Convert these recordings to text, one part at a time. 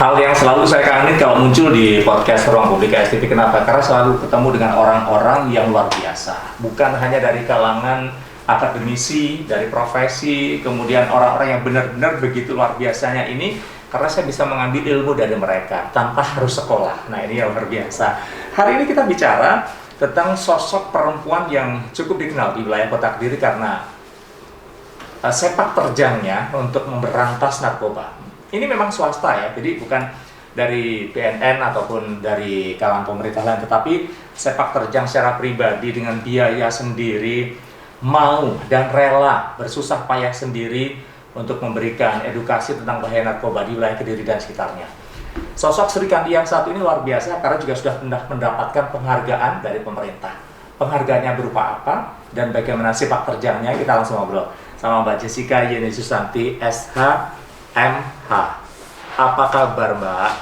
hal yang selalu saya kangenin kalau muncul di podcast Ruang Publik STV. Kenapa? Karena selalu ketemu dengan orang-orang yang luar biasa. Bukan hanya dari kalangan akademisi, dari profesi, kemudian orang-orang yang benar-benar begitu luar biasanya ini, karena saya bisa mengambil ilmu dari mereka tanpa harus sekolah. Nah, ini yang luar biasa. Hari ini kita bicara tentang sosok perempuan yang cukup dikenal di wilayah Kota Kediri karena sepak terjangnya untuk memberantas narkoba. Ini memang swasta ya, jadi bukan dari BNN ataupun dari kalangan pemerintah lain, tetapi sepak terjang secara pribadi dengan biaya sendiri, mau dan rela bersusah payah sendiri untuk memberikan edukasi tentang bahaya narkoba di wilayah Kediri dan sekitarnya. Sosok Sri Kandi yang satu ini luar biasa karena juga sudah mendapatkan penghargaan dari pemerintah. Penghargaannya berupa apa dan bagaimana sepak terjangnya, kita langsung ngobrol sama Mbak Jessica Yeni Susanti, SH.M.H. Apa kabar, Mbak?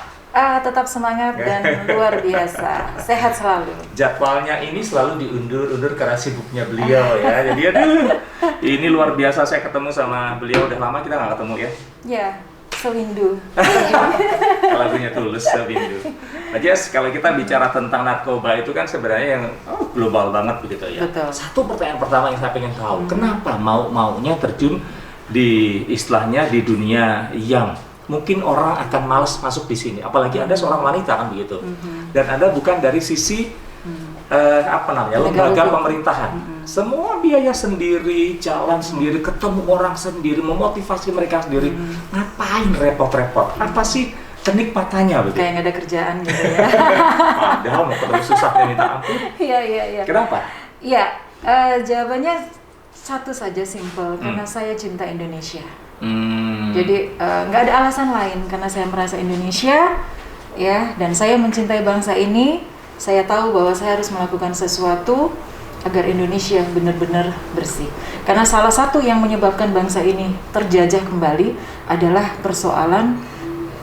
Tetap semangat dan luar biasa. Sehat selalu. Jadwalnya ini selalu diundur-undur karena sibuknya beliau ya. Jadi aduh, ini luar biasa, saya ketemu sama beliau udah lama kita nggak ketemu ya. Ya, sewindu. Lagunya Tulus, sewindu. Nah, Jess, kalau kita bicara tentang narkoba itu kan sebenarnya yang global banget begitu ya. Betul. Satu pertanyaan pertama yang saya pengen tahu, kenapa maunya terjun di istilahnya di dunia yang mungkin orang akan malas masuk di sini, apalagi Anda seorang wanita kan begitu, dan Anda bukan dari sisi lembaga pemerintahan, semua biaya sendiri, jalan sendiri, ketemu orang sendiri, memotivasi mereka sendiri, ngapain repot-repot? Apa sih kenikmatannya begitu? Kayak nggak ada kerjaan gitu ya. Padahal mau ketemu susahnya minta ampun. Iya. Kenapa? Iya, jawabannya satu saja, simple, karena saya cinta Indonesia. Jadi nggak ada alasan lain, karena saya merasa Indonesia ya, dan saya mencintai bangsa ini. Saya tahu bahwa saya harus melakukan sesuatu agar Indonesia benar-benar bersih, karena salah satu yang menyebabkan bangsa ini terjajah kembali adalah persoalan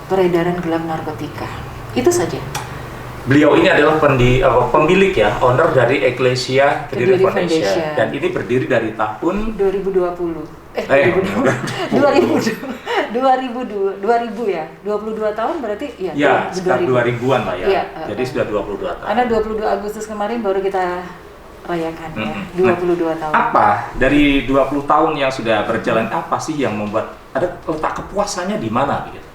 peredaran gelap narkotika. Itu saja. Beliau ini adalah pemilik ya, owner dari Ecclesia Kediri Foundation. Dan ini berdiri dari tahun 2020 ya, 22 tahun berarti ya? Ya, sekitar 2000-an lah ya, jadi sudah 22 tahun. Karena 22 Agustus kemarin baru kita rayakan ya, 22 tahun. Apa dari 20 tahun yang sudah berjalan, apa sih yang membuat, ada letak kepuasannya di mana begitu?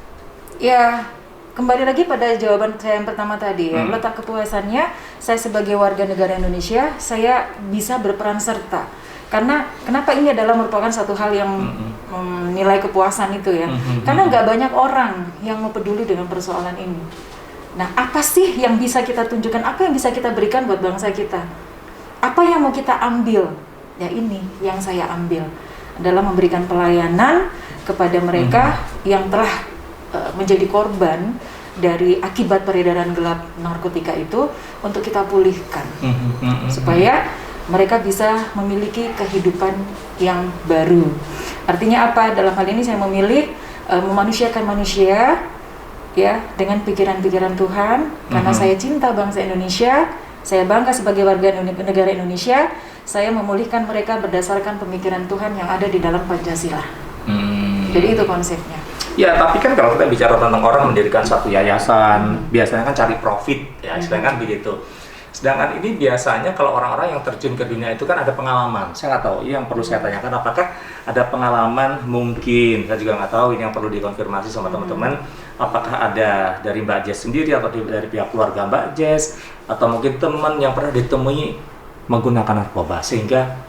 Ya, kembali lagi pada jawaban saya yang pertama tadi ya, letak kepuasannya, saya sebagai warga negara Indonesia, saya bisa berperan serta. Karena kenapa ini adalah merupakan satu hal yang nilai kepuasan itu ya, karena nggak banyak orang yang mau peduli dengan persoalan ini. Nah, apa sih yang bisa kita tunjukkan, apa yang bisa kita berikan buat bangsa kita, apa yang mau kita ambil, ya ini yang saya ambil adalah memberikan pelayanan kepada mereka yang telah menjadi korban dari akibat peredaran gelap narkotika itu, untuk kita pulihkan supaya mereka bisa memiliki kehidupan yang baru. Artinya apa? Dalam hal ini saya memilih memanusiakan manusia ya, dengan pikiran-pikiran Tuhan, karena saya cinta bangsa Indonesia, saya bangga sebagai warga negara Indonesia, saya memulihkan mereka berdasarkan pemikiran Tuhan yang ada di dalam Pancasila. Jadi itu konsepnya. Ya, tapi kan kalau kita bicara tentang orang mendirikan satu yayasan, biasanya kan cari profit ya, istilahnya kan begitu. Sedangkan ini biasanya kalau orang-orang yang terjun ke dunia itu kan ada pengalaman. Saya nggak tahu, yang perlu saya tanyakan apakah ada pengalaman, mungkin saya juga nggak tahu, ini yang perlu dikonfirmasi sama teman-teman. Apakah ada dari Mbak Jess sendiri atau dari pihak keluarga Mbak Jess, atau mungkin teman yang pernah ditemui menggunakan narkoba sehingga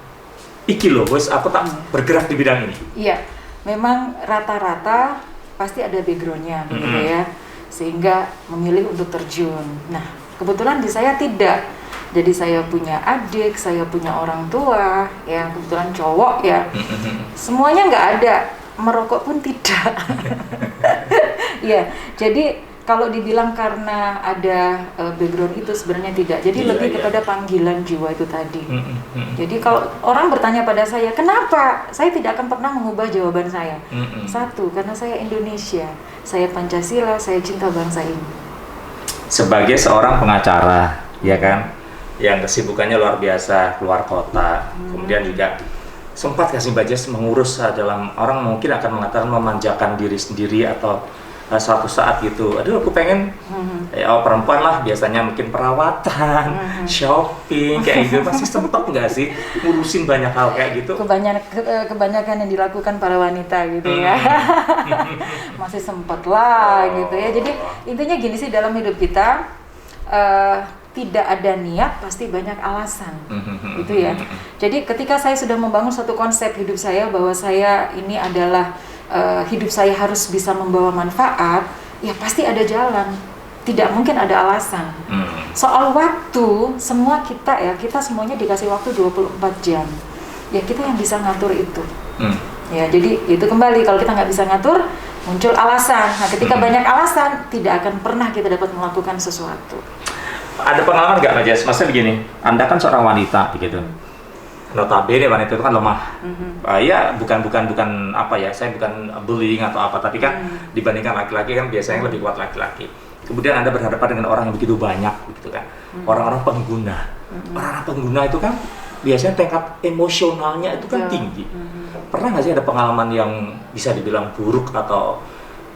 iki loh bos, aku tak bergerak di bidang ini. Iya, memang rata-rata pasti ada backgroundnya begitu ya, sehingga memilih untuk terjun. Nah, kebetulan di saya tidak. Jadi saya punya adik, saya punya orang tua, ya kebetulan cowok ya. Semuanya nggak ada, merokok pun tidak. Ya, jadi kalau dibilang karena ada background itu sebenarnya tidak. Jadi lebih kepada panggilan jiwa itu tadi. Jadi kalau orang bertanya pada saya, kenapa? Saya tidak akan pernah mengubah jawaban saya. Satu, karena saya Indonesia, saya Pancasila, saya cinta bangsa ini. Sebagai seorang pengacara, ya kan, yang kesibukannya luar biasa, keluar kota, kemudian juga sempat kasih Mbak Jess mengurus dalam, orang mungkin akan mengatakan memanjakan diri sendiri atau suatu saat gitu, aduh aku pengen perempuan lah biasanya mungkin perawatan, shopping kayak gitu, masih sempat nggak sih ngurusin banyak hal kayak gitu? Kebanyakan yang dilakukan para wanita gitu ya. Masih sempat lah gitu ya. Jadi intinya gini sih, dalam hidup kita tidak ada niat, pasti banyak alasan, gitu ya. Jadi ketika saya sudah membangun satu konsep hidup saya bahwa saya ini adalah hidup saya harus bisa membawa manfaat, ya pasti ada jalan. Tidak mungkin ada alasan. Soal waktu, semua kita semuanya dikasih waktu 24 jam. Ya kita yang bisa ngatur itu. Ya jadi itu kembali, kalau kita nggak bisa ngatur, muncul alasan. Nah ketika banyak alasan, tidak akan pernah kita dapat melakukan sesuatu. Ada pengalaman nggak Mbak Jess? Maksudnya begini, Anda kan seorang wanita begitu. Notabene wanita itu kan lemah. Ya bukan apa ya, saya bukan bullying atau apa, tapi kan dibandingkan laki-laki kan biasanya lebih kuat laki-laki. Kemudian Anda berhadapan dengan orang yang begitu banyak begitu kan. Orang-orang pengguna. Orang-orang pengguna itu kan biasanya tingkat emosionalnya itu kan tinggi. Pernah nggak sih ada pengalaman yang bisa dibilang buruk atau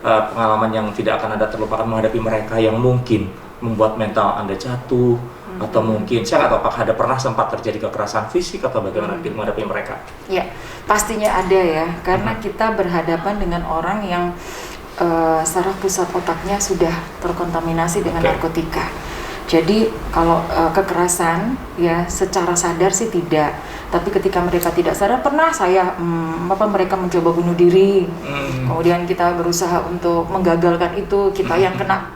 pengalaman yang tidak akan Anda terlupakan menghadapi mereka yang mungkin membuat mental Anda jatuh? Atau mungkin, saya nggak tahu apakah ada pernah sempat terjadi kekerasan fisik atau bagaimana menghadapi mereka? Ya, pastinya ada ya, karena kita berhadapan dengan orang yang saraf pusat otaknya sudah terkontaminasi dengan narkotika. Jadi kalau kekerasan ya secara sadar sih tidak, tapi ketika mereka tidak sadar, pernah saya mereka mencoba bunuh diri, kemudian kita berusaha untuk menggagalkan itu, kita yang kena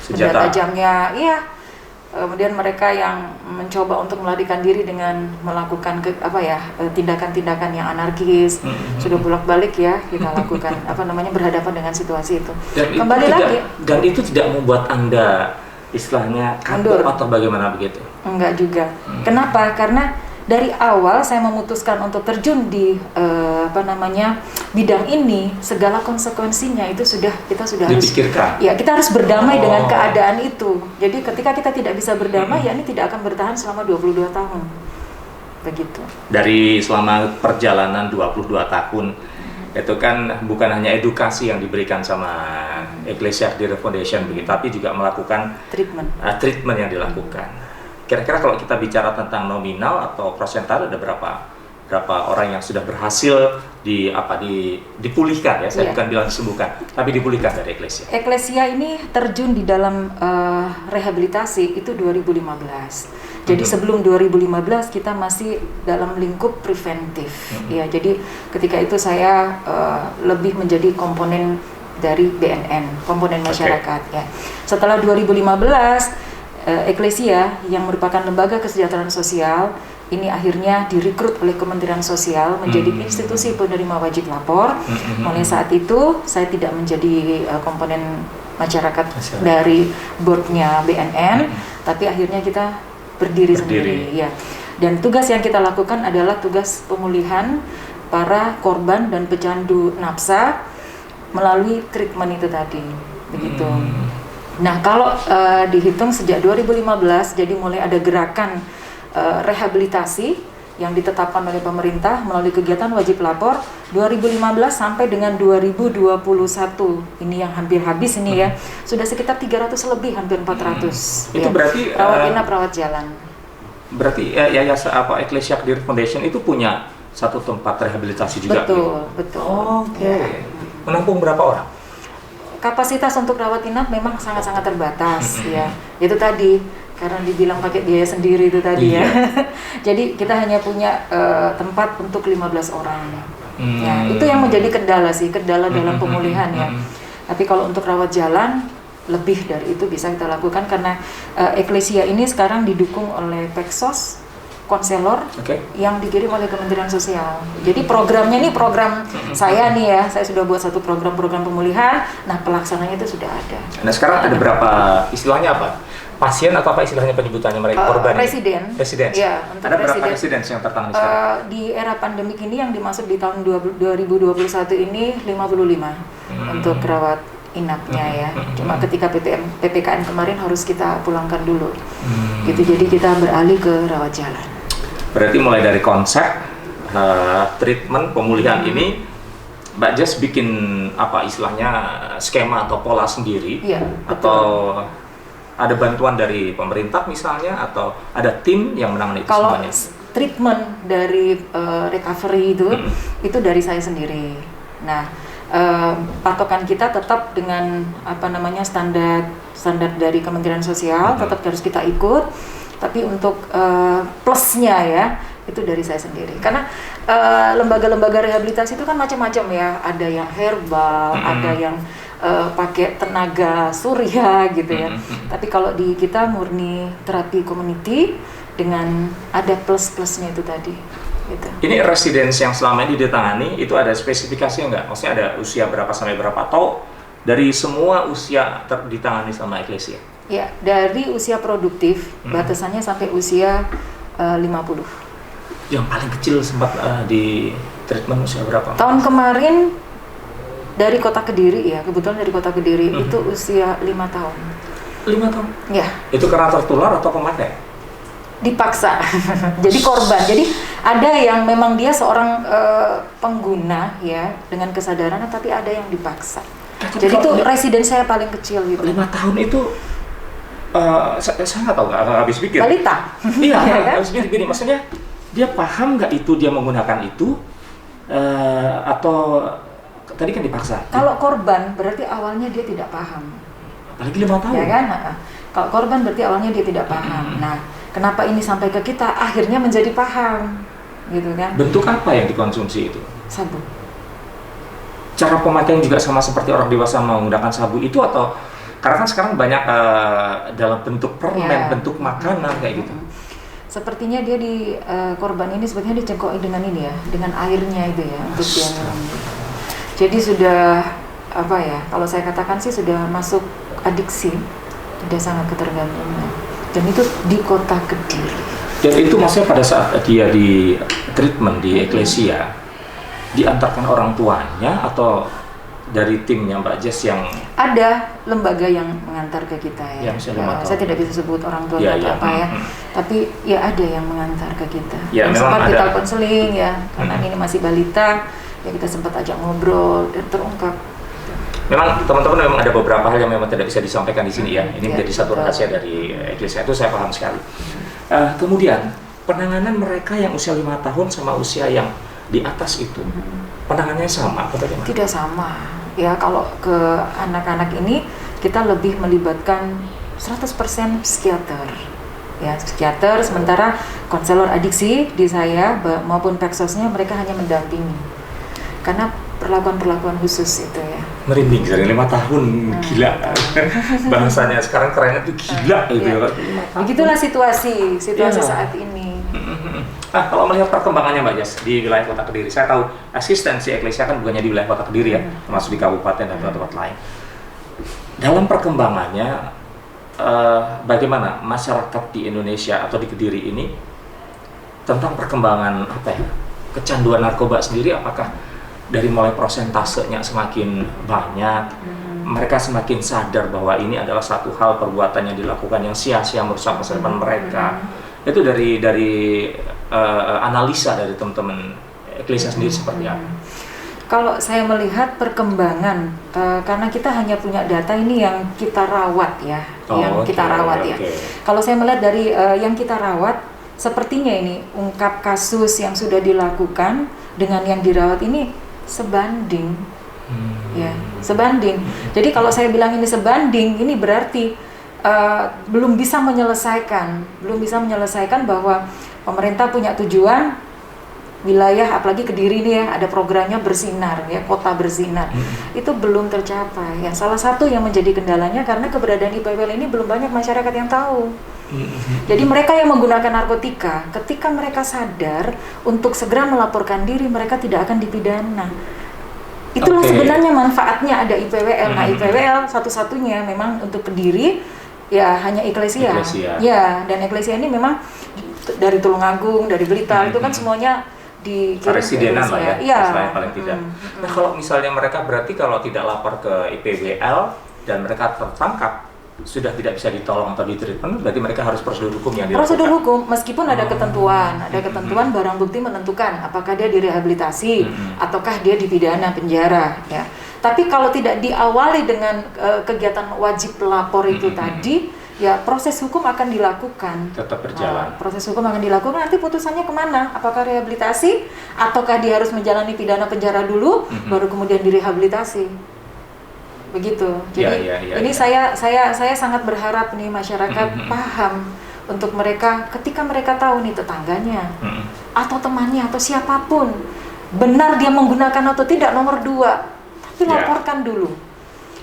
benda tajamnya, iya. Kemudian mereka yang mencoba untuk melarikan diri dengan melakukan tindakan-tindakan yang anarkis, sudah bolak-balik ya kita lakukan berhadapan dengan situasi itu. Dan itu tidak membuat Anda istilahnya kabur atau bagaimana begitu? Enggak juga. Kenapa? Karena dari awal saya memutuskan untuk terjun di bidang ini, segala konsekuensinya itu kita sudah dipikirkan. Kita harus berdamai dengan keadaan itu. Jadi ketika kita tidak bisa berdamai, ya ini tidak akan bertahan selama 22 tahun. Begitu. Dari selama perjalanan 22 tahun, itu kan bukan hanya edukasi yang diberikan sama Ecclesia Foundation begitu, tapi juga melakukan treatment yang dilakukan. Kira-kira kalau kita bicara tentang nominal atau persentase, ada berapa orang yang sudah berhasil dipulihkan ya, saya bukan bilang disembuhkan, tapi dipulihkan dari Ecclesia. Ecclesia ini terjun di dalam rehabilitasi itu 2015. Jadi sebelum 2015 kita masih dalam lingkup preventif. Ya, jadi ketika itu saya lebih menjadi komponen dari BNN, komponen masyarakat ya. Setelah 2015 Ecclesia yang merupakan lembaga kesejahteraan sosial ini akhirnya direkrut oleh Kementerian Sosial menjadi institusi penerima wajib lapor. Mulai saat itu saya tidak menjadi komponen masyarakat dari boardnya BNN, tapi akhirnya kita berdiri sendiri. Ya. Dan tugas yang kita lakukan adalah tugas pemulihan para korban dan pecandu nafsa melalui treatment itu tadi, begitu. Nah, kalau dihitung sejak 2015, jadi mulai ada gerakan rehabilitasi yang ditetapkan oleh pemerintah melalui kegiatan wajib lapor 2015 sampai dengan 2021. Ini yang hampir habis ini ya. Sudah sekitar 300 lebih, hampir 400. Itu berarti rawat inap, rawat jalan. Berarti yayasan Ecclesia Foundation itu punya satu tempat rehabilitasi juga. Betul. Oke. Menampung berapa orang? Kapasitas untuk rawat inap memang sangat-sangat terbatas ya. Itu tadi karena dibilang pakai biaya sendiri itu tadi ya. Jadi kita hanya punya tempat untuk 15 orang. Ya, itu yang menjadi kendala dalam pemulihan ya. Tapi kalau untuk rawat jalan lebih dari itu bisa kita lakukan karena Ecclesia ini sekarang didukung oleh Peksos, konselor yang dikirim oleh Kementerian Sosial. Jadi programnya ini program saya nih ya, saya sudah buat satu program pemulihan. Nah pelaksananya itu sudah ada. Nah sekarang ada berapa, istilahnya apa? Pasien atau apa istilahnya penyebutannya mereka? Korban? Residen. Ya, ada berapa residen yang tertangani sekarang? Di era pandemik ini yang dimaksud di tahun 2021 ini 55 untuk rawat inapnya ya. Cuma ketika PPKM kemarin harus kita pulangkan dulu. Gitu, jadi kita beralih ke rawat jalan. Berarti mulai dari konsep treatment pemulihan ini Mbak Jess bikin apa istilahnya skema atau pola sendiri, Iya, atau ada bantuan dari pemerintah misalnya, atau ada tim yang menangani itu Kalau semuanya? treatment dari recovery itu dari saya sendiri. Nah, patokan kita tetap dengan standar dari Kementerian Sosial, tetap harus kita ikut. Tapi untuk plusnya ya itu dari saya sendiri. Karena lembaga-lembaga rehabilitasi itu kan macam-macam ya. Ada yang herbal, ada yang pakai tenaga surya gitu ya. Tapi kalau di kita murni terapi community dengan ada plus-plusnya itu tadi. Gitu. Ini residence yang selama ini ditangani itu ada spesifikasinya nggak? Maksudnya ada usia berapa sampai berapa, atau dari semua usia ditangani sama Eklesia? Ya, dari usia produktif batasannya sampai usia 50. Yang paling kecil sempat di treatment usia berapa? Tahun kemarin dari Kota Kediri ya, kebetulan dari Kota Kediri itu usia 5 tahun. 5 tahun? Ya. Itu karena tertular atau pemakai? Dipaksa. Jadi korban. Jadi ada yang memang dia seorang pengguna ya dengan kesadaran, tapi ada yang dipaksa. Jadi itu residen saya paling kecil gitu. 5 tahun itu saya nggak tahu, nggak habis pikir. Balita. Iya, Ya kan? habis pikir gini, maksudnya dia paham nggak itu dia menggunakan itu atau tadi kan dipaksa? Kalau korban berarti awalnya dia tidak paham. Apalagi 5 tahun. Ya kan? Kalau korban berarti awalnya dia tidak paham. Nah, kenapa ini sampai ke kita? Akhirnya menjadi paham, gitu kan? Bentuk apa yang dikonsumsi itu? Sabu. Cara pemakaian juga sama seperti orang dewasa menggunakan sabu itu, atau karena kan sekarang banyak dalam bentuk permen, Ya. bentuk makanan kayak gitu. Sepertinya dia di korban ini sepertinya dicengkoki dengan ini ya, dengan airnya itu ya untuk dia minum. Jadi sudah apa ya? Kalau saya katakan sih sudah masuk adiksi, sudah sangat ketergantungan. Dan itu di Kota Kediri. Dan itu maksudnya pada saat dia di treatment di Eklesia, diantarkan orang tuanya atau dari timnya Mbak Jess yang Ada lembaga yang mengantar ke kita ya. Yang sudah 5 tahun. Saya tidak bisa sebut orang tua Ya, atau ya. apa ya. Tapi ya ada yang mengantar ke kita. Ya, Dan memang sempat ada. kita konseling ya, karena ini masih balita, ya kita sempat ajak ngobrol dan terungkap. memang teman-teman memang ada beberapa hal yang memang tidak bisa disampaikan di sini ya. Ini Ya, menjadi satu betul. rahasia dari Eklesia, itu saya paham sekali. Kemudian penanganan mereka yang usia 5 tahun sama usia yang di atas itu, penanganannya sama atau bagaimana? Tidak sama. Ya kalau ke anak-anak ini kita lebih melibatkan 100% psikiater. Ya, psikiater, sementara konselor adiksi di saya maupun peksosnya mereka hanya mendampingi. Karena perlakuan-perlakuan khusus itu ya. Merinding dari 5 tahun, gila. Bahasanya sekarang kerennya tuh gila gitu ya. 5 tahun. Begitulah situasi Ya. saat ini. Nah, kalau melihat perkembangannya Mbak Jess di wilayah Kota Kediri, saya tahu asistensi Eklesia kan bukannya di wilayah Kota Kediri ya, termasuk di kabupaten dan tempat-tempat lain. Dalam perkembangannya, bagaimana masyarakat di Indonesia atau di Kediri ini tentang perkembangan apa ya, kecanduan narkoba sendiri? Apakah dari mulai prosentasenya semakin banyak, mereka semakin sadar bahwa ini adalah satu hal perbuatan yang dilakukan yang sia-sia merusak masa depan mereka? Itu dari analisa dari teman-teman Eklesia sendiri seperti apa? Kalau saya melihat perkembangan, karena kita hanya punya data ini yang kita rawat ya, ya. Oke. Kalau saya melihat dari yang kita rawat, sepertinya ini ungkap kasus yang sudah dilakukan dengan yang dirawat ini sebanding, ya sebanding. Jadi kalau saya bilang ini sebanding, ini berarti belum bisa menyelesaikan bahwa pemerintah punya tujuan wilayah, apalagi Kediri ini ya, ada programnya bersinar ya, kota bersinar. Itu belum tercapai. Yang salah satu yang menjadi kendalanya karena keberadaan IPWL ini belum banyak masyarakat yang tahu. Jadi mereka yang menggunakan narkotika, ketika mereka sadar untuk segera melaporkan diri, mereka tidak akan dipidana. Itulah sebenarnya manfaatnya ada IPWL. Nah, IPWL satu-satunya memang untuk Kediri ya hanya Eklesia. Ya, dan Eklesia ini memang dari Tulungagung, dari Blitar itu kan semuanya di residenan lah ya, iya. paling tidak. Nah, kalau misalnya mereka berarti kalau tidak lapor ke IPWL dan mereka tertangkap, sudah tidak bisa ditolong atau ditreatment, berarti mereka harus prosedur hukum yang dilakukan. Prosedur hukum, meskipun ada ketentuan barang bukti menentukan apakah dia direhabilitasi ataukah dia dipidana penjara, ya. Tapi kalau tidak diawali dengan kegiatan wajib lapor itu tadi, ya proses hukum akan dilakukan. Tetap berjalan. Proses hukum akan dilakukan, nanti putusannya kemana? Apakah rehabilitasi ataukah dia harus menjalani pidana penjara dulu, baru kemudian direhabilitasi? Begitu. Jadi ini saya sangat berharap nih masyarakat paham untuk mereka ketika mereka tahu nih tetangganya atau temannya atau siapapun benar dia menggunakan atau tidak nomor 2, tapi laporkan dulu.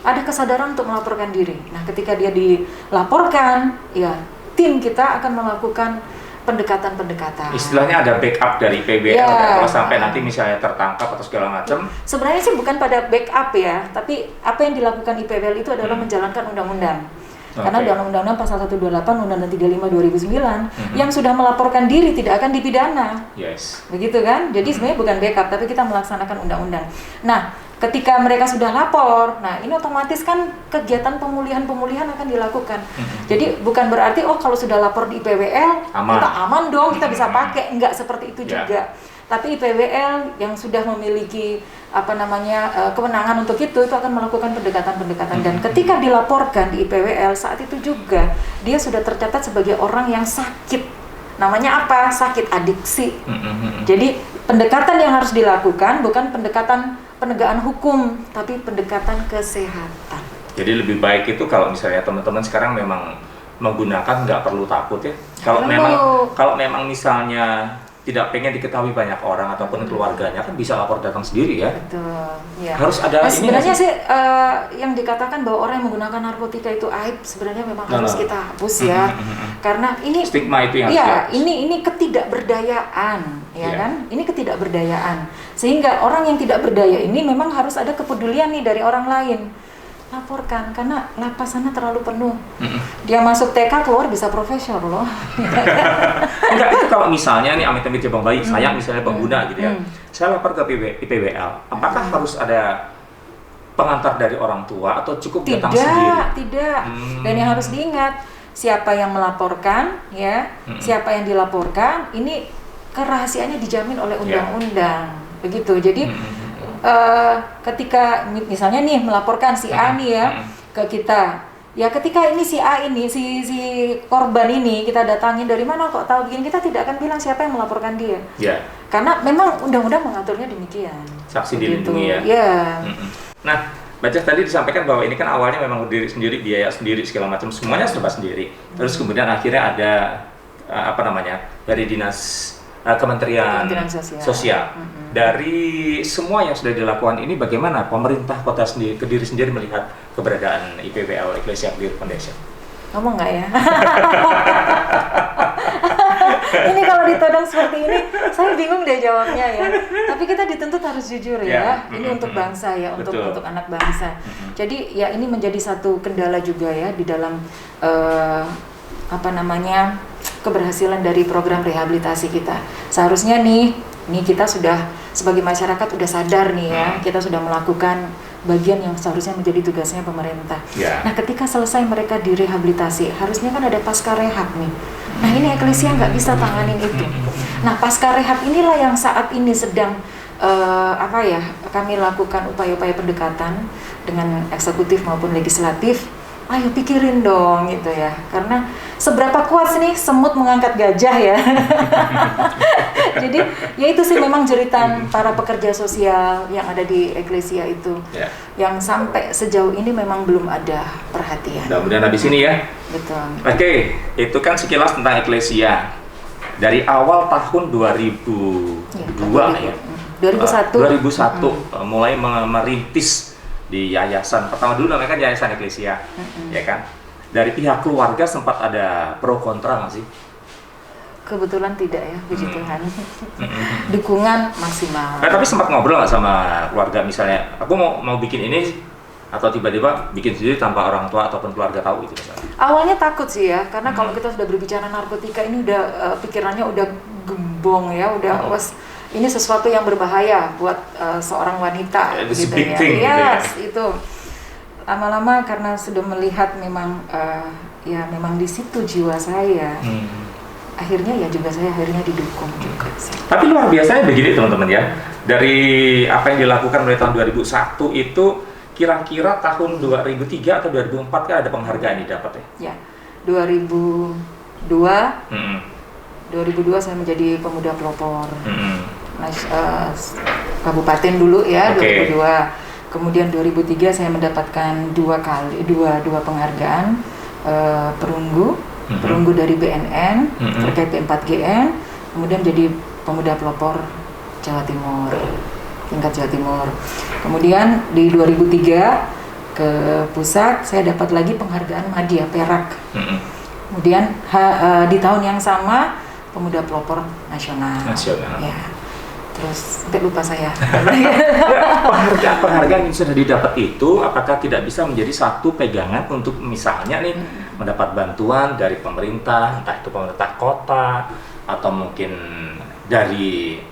Ada kesadaran untuk melaporkan diri. Nah, ketika dia dilaporkan, ya tim kita akan melakukan pendekatan-pendekatan. Istilahnya ada backup dari PBL kalau sampai nanti misalnya tertangkap atau segala macam. Sebenarnya sih bukan pada backup ya, tapi apa yang dilakukan IPWL itu adalah menjalankan undang-undang. Karena dalam Undang-Undang Pasal 128 Undang-Undang 35 2009 yang sudah melaporkan diri tidak akan dipidana. Yes. Begitu kan? Jadi sebenarnya bukan backup, tapi kita melaksanakan undang-undang. Nah, ketika mereka sudah lapor, nah ini otomatis kan kegiatan pemulihan akan dilakukan. Jadi bukan berarti kalau sudah lapor di IPWL kita aman dong, kita bisa pakai, enggak seperti itu juga. Tapi IPWL yang sudah memiliki kewenangan untuk itu akan melakukan pendekatan-pendekatan, dan ketika dilaporkan di IPWL saat itu juga dia sudah tercatat sebagai orang yang sakit. Namanya apa? Sakit adiksi. Jadi pendekatan yang harus dilakukan bukan pendekatan penegakan hukum, tapi pendekatan kesehatan. Jadi lebih baik itu kalau misalnya teman-teman sekarang memang menggunakan nggak perlu takut ya. Kalau memang misalnya tidak pengen diketahui banyak orang ataupun keluarganya, kan bisa lapor datang sendiri ya. Betul. Ya. Harus ada ini. Sebenarnya sih yang dikatakan bahwa orang yang menggunakan narkotika itu aib, sebenarnya memang harus kita hapus ya. Karena ini stigma itu yang ini ketidakberdayaan, ya kan? Ini ketidakberdayaan. Sehingga orang yang tidak berdaya ini memang harus ada kepedulian nih dari orang lain. Laporkan, karena lapas sana terlalu penuh. Dia masuk TK keluar bisa profesor loh. Enggak, itu kalau misalnya nih amit-amit Bang Bayi, saya misalnya pengguna gitu ya. Saya lapor ke IPWL, apakah harus ada pengantar dari orang tua atau cukup datang sendiri? Tidak. Dan yang harus diingat, siapa yang melaporkan ya, siapa yang dilaporkan, ini kerahasiaannya dijamin oleh undang-undang. Begitu. Jadi ketika misalnya nih melaporkan si A nih ya ke kita, ya ketika ini si A ini si korban ini kita datangin, dari mana kok tahu begini, kita tidak akan bilang siapa yang melaporkan dia. Karena memang undang-undang mengaturnya demikian. Saksi dilindungi ya. Nah, Baca tadi disampaikan bahwa ini kan awalnya memang berdiri sendiri, biaya sendiri segala macam, semuanya serba sendiri. Terus kemudian akhirnya ada dari dinas Kementerian Sosial. Dari semua yang sudah dilakukan ini, bagaimana pemerintah kota sendiri, Kediri sendiri melihat keberadaan IPWL Ecclesia Clear Foundation? Ngomong nggak ya? Ini kalau ditodong seperti ini, saya bingung deh jawabnya ya. Tapi kita dituntut harus jujur ya. Ini untuk bangsa ya, untuk anak bangsa. Jadi ya ini menjadi satu kendala juga ya di dalam keberhasilan dari program rehabilitasi kita. Seharusnya nih kita sudah sebagai masyarakat udah sadar nih ya, kita sudah melakukan bagian yang seharusnya menjadi tugasnya pemerintah. Nah, ketika selesai mereka direhabilitasi, harusnya kan ada pasca rehab nih. Nah, ini Ecclesia nggak bisa tanganin itu. Nah, pasca rehab inilah yang saat ini sedang kami lakukan upaya-upaya pendekatan dengan eksekutif maupun legislatif. Ayo pikirin dong gitu ya, karena seberapa kuat nih semut mengangkat gajah ya. Jadi ya itu sih memang jeritan para pekerja sosial yang ada di Ecclesia itu, yang sampai sejauh ini memang belum ada perhatian. Mudah-mudahan habis ini ya. Betul. Oke, itu kan sekilas tentang Ecclesia dari awal tahun 2002 ya. 2001 mulai merintis di yayasan. Pertama dulu namanya kan Yayasan Ecclesia, ya kan? Dari pihak keluarga sempat ada pro kontra nggak sih? Kebetulan tidak ya, puji Tuhan. Dukungan maksimal. Tapi sempat ngobrol nggak sama keluarga, misalnya aku mau bikin ini, atau tiba-tiba bikin sendiri tanpa orang tua ataupun keluarga tahu itu misalnya? Awalnya takut sih ya, karena kalau kita sudah berbicara narkotika ini udah pikirannya udah gembong ya, udah ini sesuatu yang berbahaya buat seorang wanita, gitu ya. Itu lama-lama karena sudah melihat memang ya memang di situ jiwa saya. Akhirnya ya juga saya akhirnya didukung juga sih. Tapi luar biasanya begini teman-teman ya. Dari apa yang dilakukan mulai tahun 2001 itu kira-kira tahun 2003 atau 2004 kan ada penghargaan didapat ya? Ya, 2002 saya menjadi pemuda pelopor kabupaten dulu ya, 2002. Kemudian 2003 saya mendapatkan dua penghargaan perunggu dari BNN terkait P4GN, kemudian jadi pemuda pelopor Jawa Timur, tingkat Jawa Timur. Kemudian di 2003 ke pusat saya dapat lagi penghargaan Madya Perak. Kemudian di tahun yang sama pemuda pelopor nasional. Ya. Terus sampai lupa saya. Penghargaan yang sudah didapat itu apakah tidak bisa menjadi satu pegangan untuk misalnya nih mendapat bantuan dari pemerintah, entah itu pemerintah kota atau mungkin dari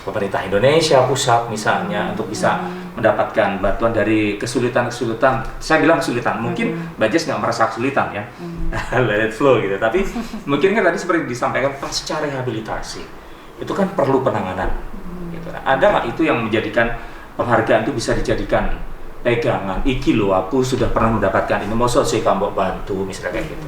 pemerintah Indonesia pusat misalnya untuk bisa mendapatkan bantuan dari kesulitan-kesulitan. Saya bilang kesulitan, mungkin Bajes nggak merasa kesulitan ya, let it flow gitu. Tapi mungkin kan tadi seperti disampaikan pasca rehabilitasi itu kan perlu penanganan. Ada nggak itu yang menjadikan penghargaan itu bisa dijadikan pegangan? Iki loh, aku sudah pernah mendapatkan ini, masa sih kamu bantu misalnya kayak gitu.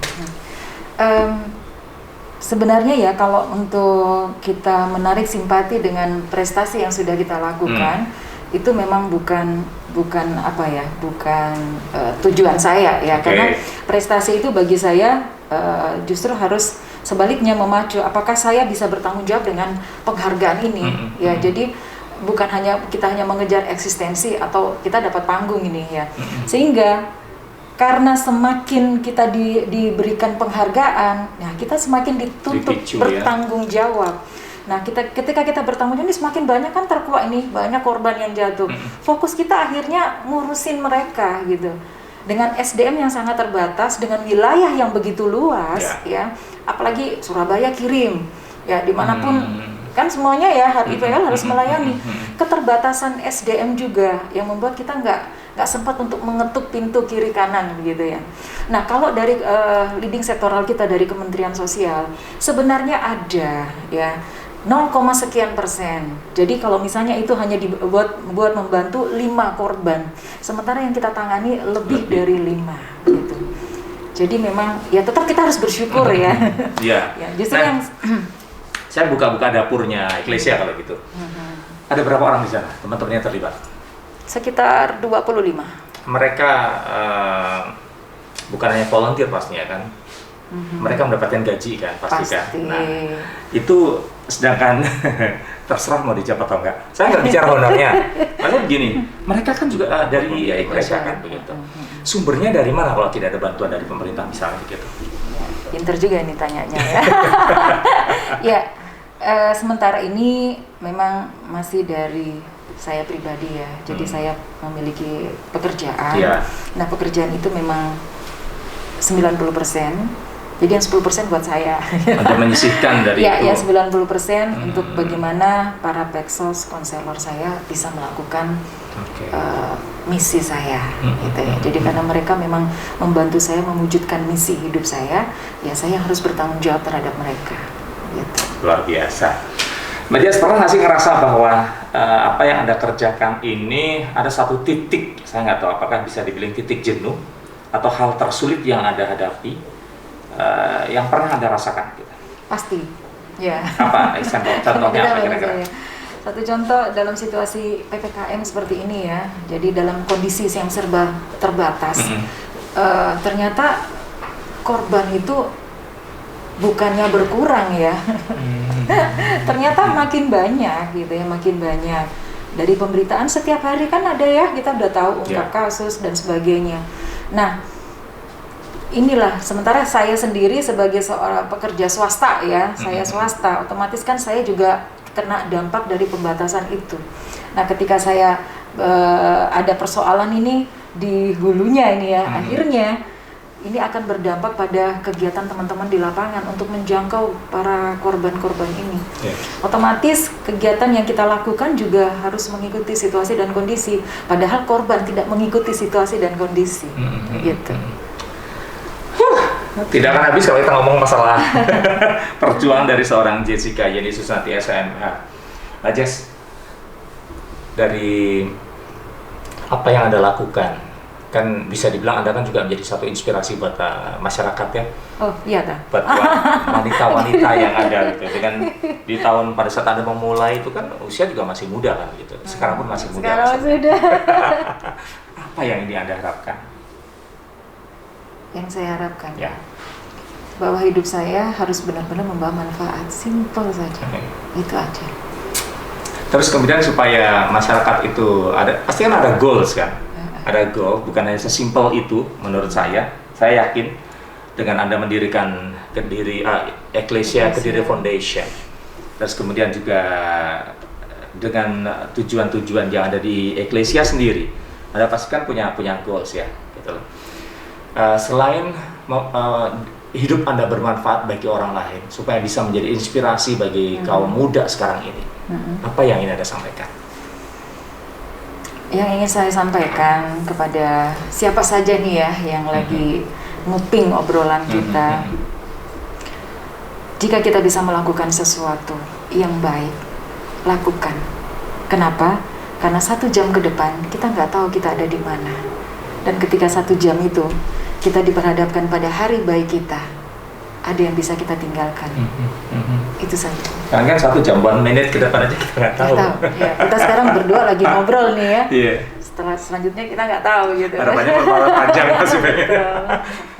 Sebenarnya ya kalau untuk kita menarik simpati dengan prestasi yang sudah kita lakukan, itu memang bukan apa ya, bukan tujuan saya ya, karena prestasi itu bagi saya justru harus sebaliknya memacu apakah saya bisa bertanggung jawab dengan penghargaan ini ya. Jadi bukan kita hanya mengejar eksistensi atau kita dapat panggung ini ya, sehingga karena semakin kita diberikan penghargaan, nah kita semakin dituntut bertanggung jawab. Nah ketika kita bertanggung jawab ini semakin banyak kan terkuak ini, banyak korban yang jatuh. Fokus kita akhirnya ngurusin mereka gitu. Dengan SDM yang sangat terbatas, dengan wilayah yang begitu luas ya, apalagi Surabaya kirim ya, dimanapun kan semuanya ya IPL harus melayani. Keterbatasan SDM juga yang membuat kita nggak sempat untuk mengetuk pintu kiri kanan begitu ya. Nah kalau dari leading sektoral kita dari Kementerian Sosial sebenarnya ada ya 0, sekian persen. Jadi kalau misalnya itu hanya buat membantu 5 korban, sementara yang kita tangani lebih dari 5 gitu. Jadi memang ya tetap kita harus bersyukur ya. Iya. Ya, justru yang saya buka-buka dapurnya Eklesia kalau gitu. Ada berapa orang di sana teman-teman yang terlibat? Sekitar 25. Mereka bukan hanya volunteer pastinya kan? Mereka mendapatkan gaji kan pasti kan. Nah, itu sedangkan terserah mau dijawab atau enggak. Saya nggak bicara honornya. Karena begini, mereka kan juga dari Eklesia kan begitu. Sumbernya dari mana kalau tidak ada bantuan dari pemerintah misalnya begitu? Pinter juga ini tanyanya ya. Ya, sementara ini memang masih dari saya pribadi ya. Jadi saya memiliki pekerjaan. Nah, pekerjaan itu memang 90%. Jadi yang 10% buat saya. Untuk menyisihkan dari ya, itu. Ya 90% untuk bagaimana para peksos konselor saya bisa melakukan misi saya, gitu ya. Jadi karena mereka memang membantu saya mewujudkan misi hidup saya, ya saya harus bertanggung jawab terhadap mereka. Gitu. Luar biasa. Mbak Jas, pernah nggak sih ngerasa bahwa apa yang Anda kerjakan ini ada satu titik, saya nggak tahu apakah bisa dibilang titik jenuh atau hal tersulit yang Anda hadapi? Yang pernah Anda rasakan gitu? Pasti, ya. Apa contohnya apa kira-kira? Satu contoh dalam situasi PPKM seperti ini ya, jadi dalam kondisi yang serba terbatas, ternyata korban itu bukannya berkurang ya, ternyata makin banyak gitu ya, makin banyak. Dari pemberitaan setiap hari kan ada ya, kita udah tahu ungkap kasus dan sebagainya. Nah, inilah, sementara saya sendiri sebagai seorang pekerja swasta ya, saya swasta, otomatis kan saya juga kena dampak dari pembatasan itu. Nah, ketika saya ada persoalan ini di hulunya ini ya, akhirnya ini akan berdampak pada kegiatan teman-teman di lapangan untuk menjangkau para korban-korban ini. Otomatis kegiatan yang kita lakukan juga harus mengikuti situasi dan kondisi, padahal korban tidak mengikuti situasi dan kondisi. Gitu. Tidak akan habis kalau kita ngomong masalah perjuangan dari seorang Jessica Yeni Susanti SMH. Nah Jess, dari apa yang Anda lakukan, kan bisa dibilang Anda kan juga menjadi satu inspirasi buat masyarakat ya. Oh iya dah. Buat wanita-wanita yang ada gitu. Dengan di tahun pada saat Anda memulai itu kan usia juga masih muda kan gitu. Sekarang pun masih muda. Sekarang sudah. Apa yang ini Anda harapkan? Yang saya harapkan Ya. bahwa hidup saya harus benar-benar membawa manfaat, simple saja. Itu aja. Terus kemudian supaya masyarakat itu pasti kan ada goals kan? Ada goal, bukan hanya sesimpel itu menurut saya yakin dengan Anda mendirikan Ecclesia Kediri Foundation, terus kemudian juga dengan tujuan-tujuan yang ada di Ecclesia sendiri, Anda pasti kan punya goals ya, gitu loh. Selain hidup Anda bermanfaat bagi orang lain, supaya bisa menjadi inspirasi bagi kaum muda sekarang ini, apa yang ingin Anda sampaikan? Yang ingin saya sampaikan kepada siapa saja nih ya yang lagi nguping obrolan kita, jika kita bisa melakukan sesuatu yang baik, lakukan. Kenapa? Karena 1 jam ke depan kita nggak tahu kita ada di mana. Dan ketika 1 jam itu kita diperhadapkan pada hari baik kita, ada yang bisa kita tinggalkan. Itu saja. Karena kan 1 jam, 1 menit ke depan aja kita nggak tahu. Ya, kita sekarang berdua lagi ngobrol nih ya. Iya. Setelah selanjutnya kita nggak tahu gitu. Harapannya berapa panjang masih banyak.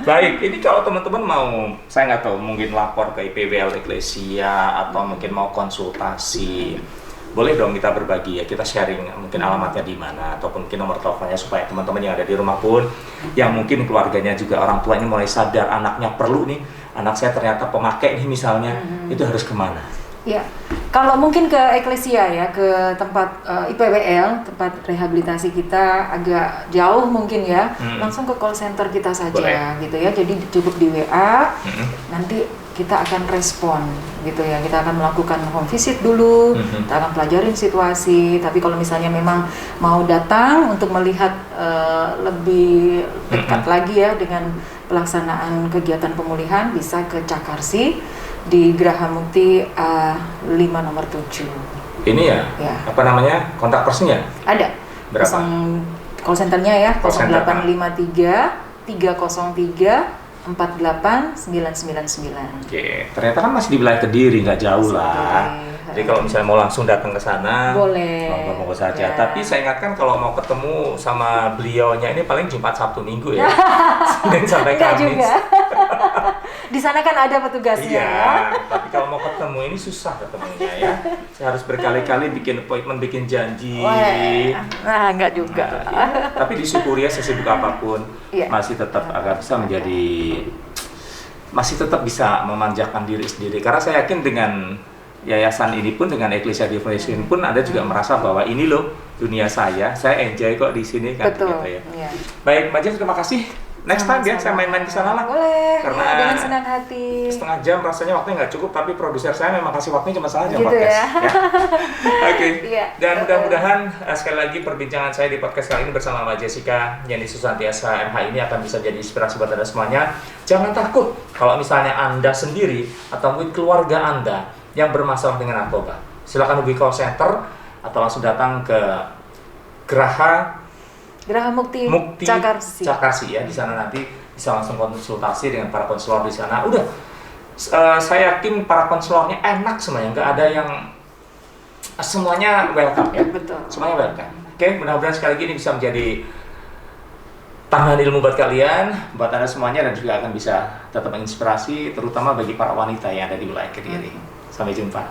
Baik, ini kalau teman-teman mau, saya nggak tahu, mungkin lapor ke IPWL Ecclesia atau mungkin mau konsultasi, boleh dong kita berbagi ya, kita sharing mungkin alamatnya di mana ataupun mungkin nomor teleponnya supaya teman-teman yang ada di rumah pun, yang mungkin keluarganya juga orang tua ini mulai sadar anaknya perlu nih, anak saya ternyata pemakai nih misalnya, itu harus kemana? Ya, kalau mungkin ke Ecclesia ya, ke tempat IPWL, tempat rehabilitasi kita agak jauh mungkin ya, langsung ke call center kita saja. Boleh. Gitu ya. Jadi cukup di WA, nanti kita akan respon gitu ya. Kita akan melakukan home visit dulu, kita akan pelajarin situasi. Tapi kalau misalnya memang mau datang untuk melihat lebih dekat lagi ya dengan pelaksanaan kegiatan pemulihan, bisa ke Cakarsi di Geraha Mukti 5 nomor 7. Ini ya? Apa namanya? Kontak personnya? Ada. Berapa? Call centernya ya, Call center 0853 303 48999. Oke, ternyata kan masih di wilayah Kediri, nggak jauh lah. Jadi kalau misalnya mau langsung datang ke sana, boleh. Ngomong saja. Ya. Tapi saya ingatkan kalau mau ketemu sama beliaunya ini paling Jumat, Sabtu, Minggu ya. Senin sampai Kamis. Juga. Di sana kan ada petugasnya. Iya. Tapi kalau mau ketemu ini susah ketemunya ya. Saya harus berkali-kali bikin appointment, bikin janji. Nah, enggak juga. Ya. Tapi disyukuri ya, sesibuk apapun masih tetap agak bisa masih tetap bisa memanjakan diri sendiri. Karena saya yakin dengan yayasan ini pun, dengan Ecclesia Foundation pun Anda juga merasa bahwa ini loh dunia saya enjoy kok di sini kan. Betul. Gitu ya. Iya. Baik, Mbak Jen, terima kasih. Next time ya, saya main-main ke sana lah. Boleh. Karena dengan senang hati. 1/2 jam rasanya waktunya nggak cukup, tapi produser saya memang kasih waktunya cuma 1/2 jam gitu podcast. Ya. Oke. Iya. Dan mudah-mudahan sekali lagi perbincangan saya di podcast kali ini bersama Mbak Jessica Yeni Susanti SMH ini akan bisa jadi inspirasi buat Anda semuanya. Jangan takut kalau misalnya Anda sendiri atau mungkin keluarga Anda yang bermasalah dengan narkoba. Silakan hubungi call center atau langsung datang ke Geraha Mukti Cakarsi ya. Di sana nanti bisa langsung konsultasi dengan para konselor di sana. Udah, saya yakin para konselornya enak semuanya, nggak ada yang, semuanya welcome ya. Betul. Semuanya welcome. Oke, mudah-mudahan sekali lagi ini bisa menjadi tambahan ilmu buat kalian, buat Anda semuanya, dan juga akan bisa tetap menginspirasi, terutama bagi para wanita yang ada di wilayah Kediri. Sampai jumpa.